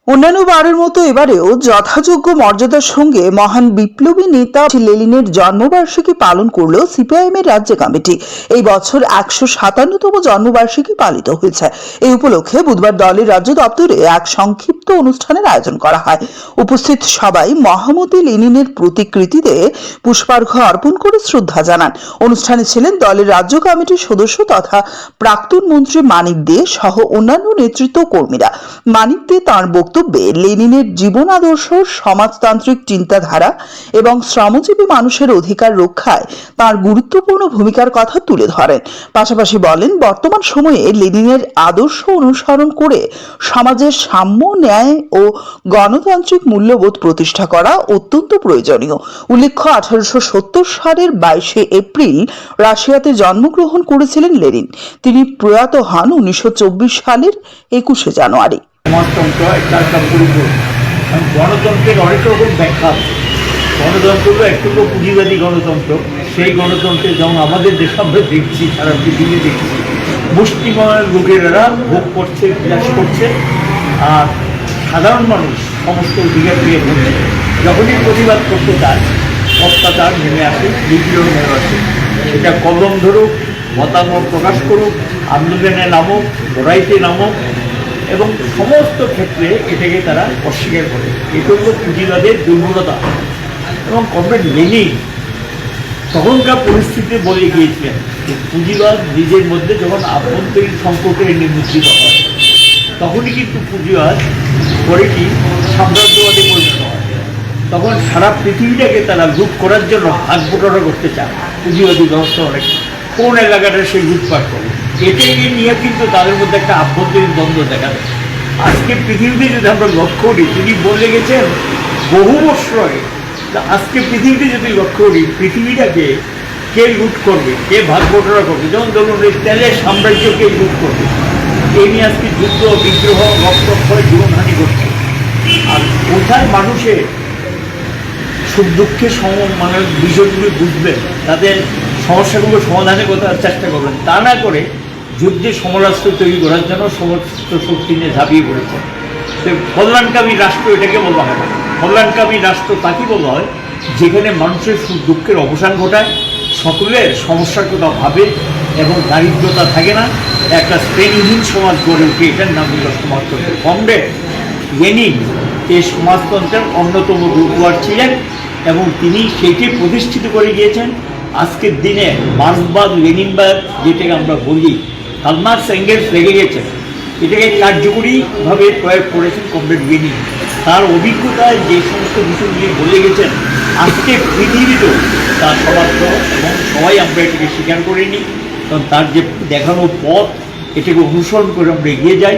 অন্যান্য বারের মতো এবারেও যথাযোগ্য মর্যাদার সঙ্গে মহান বিপ্লবী নেতা লেনিনের জন্মবার্ষিকী পালন করল সিপিআইএম এর রাজ্য কমিটি। এই বছর ১৫৭তম জন্মবার্ষিকী পালিত হয়েছে। এই উপলক্ষে বুধবার দলের রাজ্য দপ্তরে এক সংক্ষিপ্ত অনুষ্ঠানের আয়োজন করা হয়। উপস্থিত সবাই মহামতি লেনিনের প্রতিকৃতিতে পুষ্পার্ঘ অর্পণ করে শ্রদ্ধা জানান। অনুষ্ঠানে ছিলেন দলের রাজ্য কমিটির সদস্য তথা প্রাক্তন মন্ত্রী মানিক দে সহ অন্যান্য নেতৃত্ব কর্মীরা। মানিক দে তাঁর বক্তব্যে লেনিনের জীবন আদর্শ, সমাজতান্ত্রিক চিন্তাধারা এবং শ্রমজীবী মানুষের অধিকার রক্ষায় তাঁর গুরুত্বপূর্ণ ভূমিকার কথা তুলে ধরেন। পাশাপাশি বলেন, বর্তমান সময়ে লেনিনের আদর্শ অনুসরণ করে সমাজের সাম্য, ন্যায় ও গণতান্ত্রিক মূল্যবোধ প্রতিষ্ঠা করা অত্যন্ত প্রয়োজনীয়। উল্লেখ্য, 1870 সালের 22শে এপ্রিল রাশিয়াতে জন্মগ্রহণ করেছিলেন লেনিন। তিনি প্রয়াত হন 1924 সালের 21শে জানুয়ারি। সমাজতন্ত্র একটা পরিপূর্ণ গণতন্ত্রের অনেক রকম ব্যাখ্যা আছে। গণতন্ত্র হলো একটুকু পুঁজিবাদী গণতন্ত্র। সেই গণতন্ত্রে যেমন আমাদের দেশে আমরা দেখছি, সারা পৃথিবী দেখছি, মুষ্টিমেয় লোকেরা ভোগ করছে, বিলাস করছে, আর সাধারণ মানুষ সমস্ত অধিকার পেয়ে বলছে। যখনই প্রতিবাদ করতে চায় অত্যাচার নেমে আসে, বিদ্রোহ নেমে আসে। সেটা কলম ধরুক, মতামত প্রকাশ করুক, আন্দোলনে নামুক, লড়াইতে নামুক, এবং সমস্ত ক্ষেত্রে এটাকে তারা অস্বীকার করে। এটা হল পুঁজিবাদের দুর্বলতা। এবং কমরেড লেনিন তখনকার পরিস্থিতিতে বলে গিয়েছিলেন যে পুঁজিবাদ নিজের মধ্যে যখন আভ্যন্তরীণ সংকটে নিমজ্জিত হয়, তখনই কিন্তু পুঁজিবাদ পরে কি সাম্রাজ্যবাদে পরিণত হয়। তখন সারা পৃথিবীটাকে তারা লুট করার জন্য ভাগ বটরা করতে চায়। পুঁজিবাদী ব্যবস্থা অনেক কোন এলাকাটা সেই লুটপাট করে, এটাকে নিয়ে কিন্তু তাদের মধ্যে একটা আভ্যন্তরীণ দ্বন্দ্ব দেখা দেয়। আজকে পৃথিবীতে যদি আমরা লক্ষ্য করি, তিনি বলে গেছেন বহু বছর আগে, আজকে পৃথিবীতে যদি লক্ষ্য করি, পৃথিবীটাকে কে লুট করবে, কে ভাগ বটরা করবে, যেমন ধরুন এই তেলের সাম্রাজ্যকে লুট করবে, এই নিয়ে আজকে যুদ্ধ, বিদ্রোহ, রক্তক্ষয়, জীবনহানি ঘটছে। আর কোথায় মানুষের সুখ দুঃখের মানে বিষয়গুলি বুঝবেন, তাদের সমস্যাগুলো সমাধানের কথা চেষ্টা করবেন, তা না করে যুদ্ধে সমরাস্ত্র তৈরি করার জন্য সমস্ত শক্তি নিয়ে ঝাঁপিয়ে পড়েছে। তো কল্যাণকামী রাষ্ট্র এটাকে বলা হয় না। কল্যাণকামী রাষ্ট্র তাকে বলা হয় যেখানে মানুষের সুখ দুঃখের অবসান ঘটায়, সকলের সমস্যার কথা ভাবে এবং দারিদ্রতা থাকে না, একটা শ্রেণীহীন সমাজ গড়ে ওঠে। এটার নাম হল সমাজতন্ত্র। কমরেড লেনিন এই সমাজতন্ত্রের অন্যতম রূপকার ছিলেন এবং তিনি সেইটি প্রতিষ্ঠিত করে গিয়েছেন। আজকের দিনে মার্ক্সবাদ, লেনিনবাদ যেটাকে আমরা বলি, কার্ল মার্কস, এঙ্গেলস লেগে গেছেন, এটাকে কার্যকরীভাবে প্রয়োগ করেছেন কমরেড লেনিন। তার অভিজ্ঞতায় যে সমস্ত বিষয়গুলি বলে গেছেন, আজকে পৃথিবীতেও তার সমাজ এবং সবাই আমরা এটাকে স্বীকার করে নিই, কারণ তার যে দেখানো পথ, এটাকে অনুসরণ করে আমরা এগিয়ে যাই।